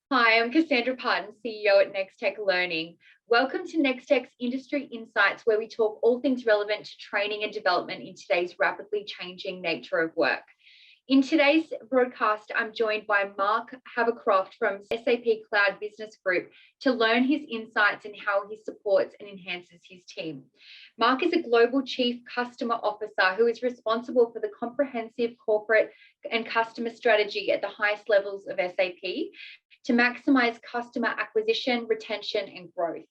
Hi, I'm Cassandra Parton, CEO at NextTech Learning. Welcome to NextTech's Industry Insights, where we talk all things relevant to training and development in today's rapidly changing nature of work. In today's broadcast, I'm joined by Marc Havercroft from SAP Cloud Business Group to learn his insights and how he supports and enhances his team. Marc is a Global Chief Customer Officer who is responsible for the comprehensive corporate and customer strategy at the highest levels of SAP to maximize customer acquisition, retention, and growth.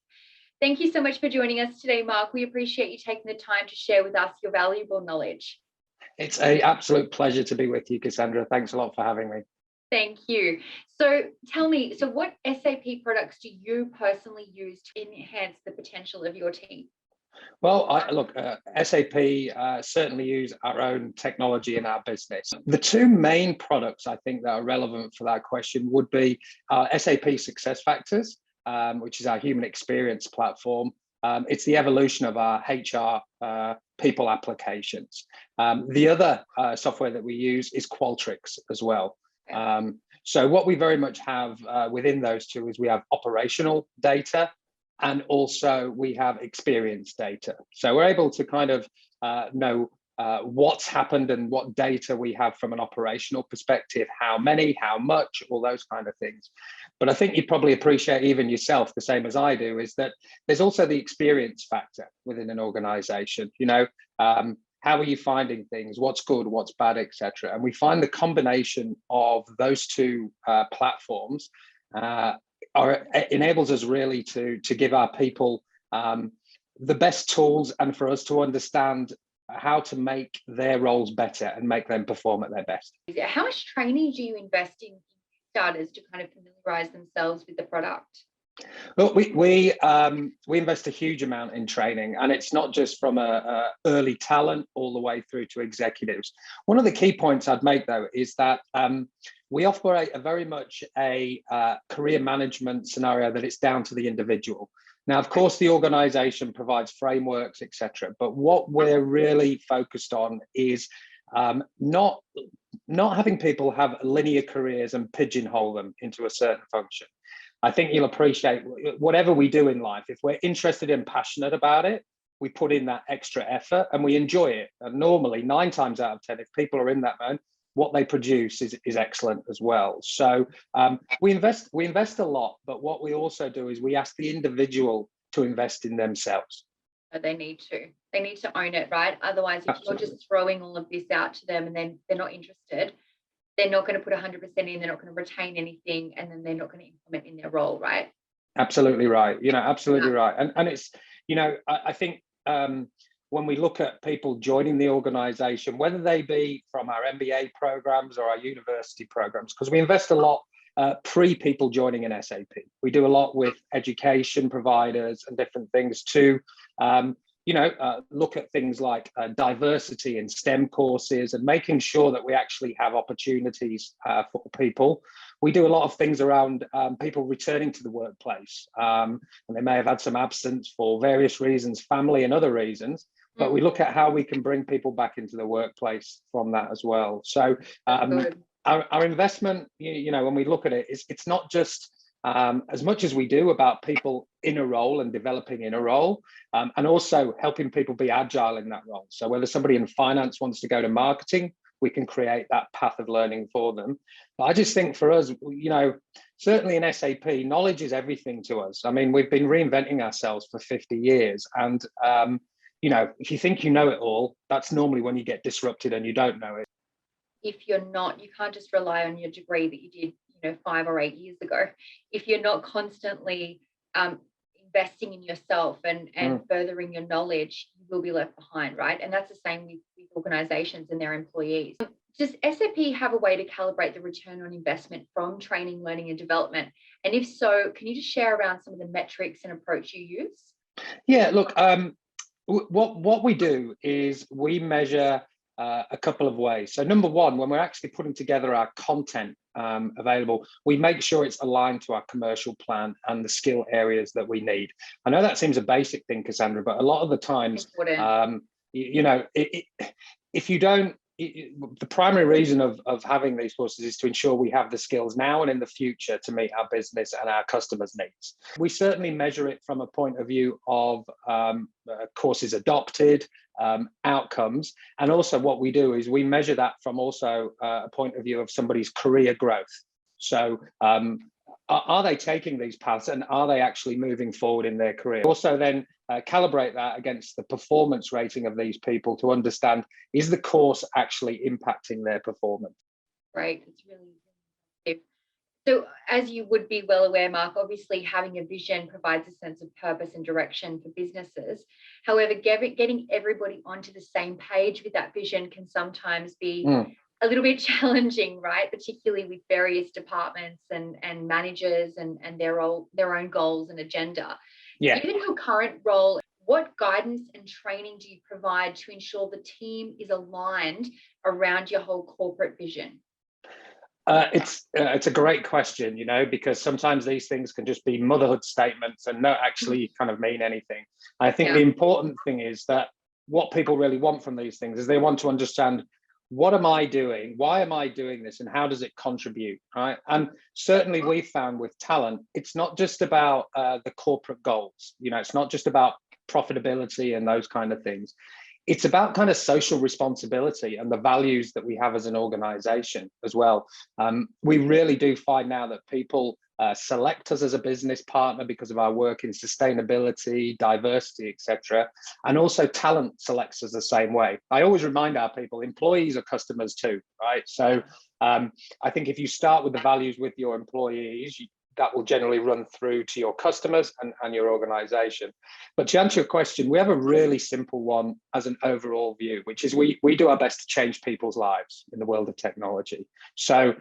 Thank you so much for joining us today, Marc. We appreciate you taking the time to share with us your valuable knowledge. It's an absolute pleasure to be with you, Cassandra. Thanks a lot for having me. Thank you. So tell me, what SAP products do you personally use to enhance the potential of your team? Well, SAP certainly use our own technology in our business. The two main products I think that are relevant for that question would be SAP SuccessFactors, which is our human experience platform. It's the evolution of our HR people applications. The other software that we use is Qualtrics as well. So what we very much have within those two is we have operational data, and also we have experience data. So we're able to kind of know what's happened and what data we have from an operational perspective, how many, how much, all those kind of things. But I think you probably appreciate even yourself, the same as I do, is that there's also the experience factor within an organization. You know, how are you finding things? What's good, what's bad, etc. And we find the combination of those two platforms enables us really to give our people the best tools and for us to understand how to make their roles better and make them perform at their best. How much training do you invest in starters to kind of familiarize themselves with the product? Well, we invest a huge amount in training, and it's not just from a early talent all the way through to executives. One of the key points I'd make, though, is that we operate very much a career management scenario that it's down to the individual. Now, of course, the organization provides frameworks, etc. But what we're really focused on is not having people have linear careers and pigeonhole them into a certain function. I think you'll appreciate whatever we do in life, if we're interested and passionate about it, we put in that extra effort and we enjoy it. And normally 9 times out of 10, if people are in that mode, what they produce is excellent as well. So we invest a lot, but what we also do is we ask the individual to invest in themselves. They need to own it, right? Otherwise, if Absolutely. You're just throwing all of this out to them and then they're not interested, they're not going to put 100% in, they're not going to retain anything, and then they're not going to implement in their role, right? Absolutely right. Absolutely right. And it's, I think when we look at people joining the organization, whether they be from our MBA programs or our university programs, because we invest a lot pre-people joining an SAP. We do a lot with education providers and different things to look at things like diversity in STEM courses and making sure that we actually have opportunities for people. We do a lot of things around people returning to the workplace, and they may have had some absence for various reasons, family and other reasons, but we look at how we can bring people back into the workplace from that as well. So our investment, when we look at it, it's not just as much as we do about people in a role and developing in a role, and also helping people be agile in that role. So whether somebody in finance wants to go to marketing, we can create that path of learning for them. But I just think for us, certainly in SAP, knowledge is everything to us. I mean, we've been reinventing ourselves for 50 years. And, if you think you know it all, that's normally when you get disrupted and you don't know it. If you're not, you can't just rely on your degree that you did 5 or 8 years ago. If you're not constantly investing in yourself and furthering your knowledge, you will be left behind, right? And that's the same with organizations and their employees. Does SAP have a way to calibrate the return on investment from training, learning, and development? And if so, can you just share around some of the metrics and approach you use? Yeah, look, what we do is we measure a couple of ways. So number one, when we're actually putting together our content available, we make sure it's aligned to our commercial plan and the skill areas that we need. I know that seems a basic thing, Cassandra, but a lot of the times, if you don't the primary reason of having these courses is to ensure we have the skills now and in the future to meet our business and our customers' needs. We certainly measure it from a point of view of courses adopted, outcomes, and also what we do is we measure that from also a point of view of somebody's career growth. So are they taking these paths and are they actually moving forward in their career? Also then calibrate that against the performance rating of these people to understand, is the course actually impacting their performance? Right, it's really good. So as you would be well aware, Marc, obviously having a vision provides a sense of purpose and direction for businesses. However, getting everybody onto the same page with that vision can sometimes be a little bit challenging, right? Particularly with various departments and managers and their own goals and agenda. Yeah. Given your current role, what guidance and training do you provide to ensure the team is aligned around your whole corporate vision? It's a great question, because sometimes these things can just be motherhood statements and not actually kind of mean anything. I think the important thing is that what people really want from these things is they want to understand, what am I doing? Why am I doing this? And how does it contribute, right? And certainly we found with talent, it's not just about the corporate goals. It's not just about profitability and those kind of things. It's about kind of social responsibility and the values that we have as an organization as well. We really do find now that people select us as a business partner because of our work in sustainability, diversity, etc. And also talent selects us the same way. I always remind our people, employees are customers too, right? So I think if you start with the values with your employees, that will generally run through to your customers and your organization. But to answer your question, we have a really simple one as an overall view, which is we do our best to change people's lives in the world of technology. So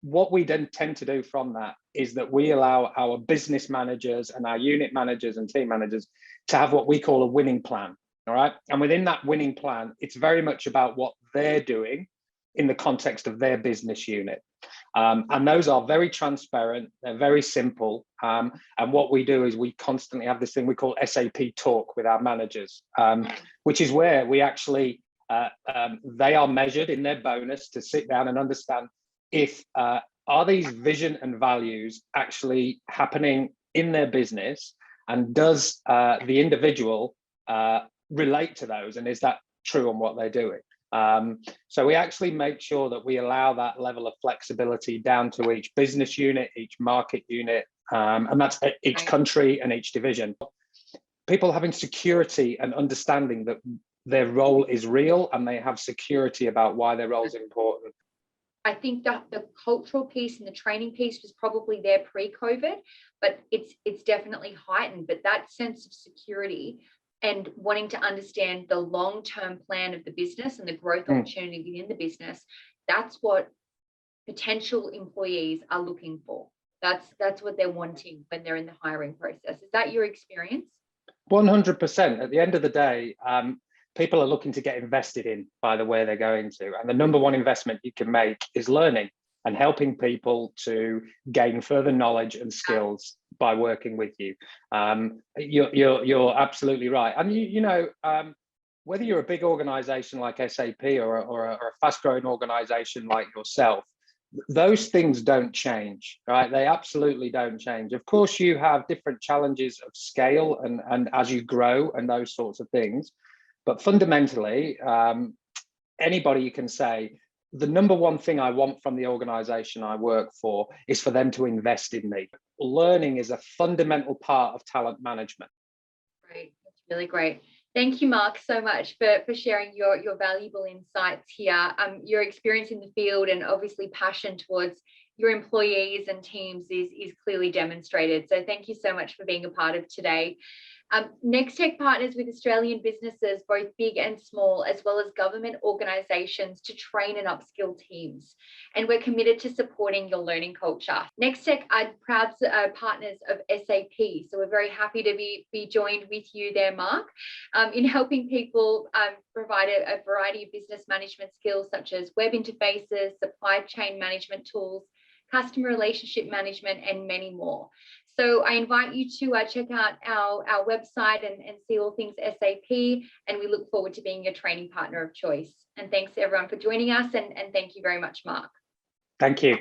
what we then tend to do from that is that we allow our business managers and our unit managers and team managers to have what we call a winning plan, all right? And within that winning plan, it's very much about what they're doing in the context of their business unit. And those are very transparent, they're very simple. And what we do is we constantly have this thing we call SAP talk with our managers, which is where we actually, they are measured in their bonus to sit down and understand if, are these vision and values actually happening in their business, and does the individual relate to those, and is that true on what they're doing? So we actually make sure that we allow that level of flexibility down to each business unit, each market unit, and that's each country and each division. People having security and understanding that their role is real and they have security about why their role is important. I think that the cultural piece and the training piece was probably there pre-COVID, but it's definitely heightened. But that sense of security and wanting to understand the long-term plan of the business and the growth opportunity within the business, that's what potential employees are looking for. That's what they're wanting when they're in the hiring process. Is that your experience? 100%. At the end of the day, people are looking to get invested in by the way they're going to. And the number one investment you can make is learning and helping people to gain further knowledge and skills by working with you. You're absolutely right. And whether you're a big organization like SAP or a fast-growing organization like yourself, those things don't change, right? They absolutely don't change. Of course, you have different challenges of scale and as you grow and those sorts of things. But fundamentally, anybody can say, the number one thing I want from the organization I work for is for them to invest in me. Learning is a fundamental part of talent management. Great, that's really great. Thank you, Marc, so much for sharing your valuable insights here. Your experience in the field and obviously passion towards your employees and teams is clearly demonstrated. So thank you so much for being a part of today. NextTech partners with Australian businesses, both big and small, as well as government organisations, to train and upskill teams. And we're committed to supporting your learning culture. NextTech are proud partners of SAP. So we're very happy to be joined with you there, Marc, in helping people provide a variety of business management skills such as web interfaces, supply chain management tools, customer relationship management, and many more. So I invite you to check out our website and see all things SAP, and we look forward to being your training partner of choice. And thanks everyone for joining us, and thank you very much, Marc. Thank you.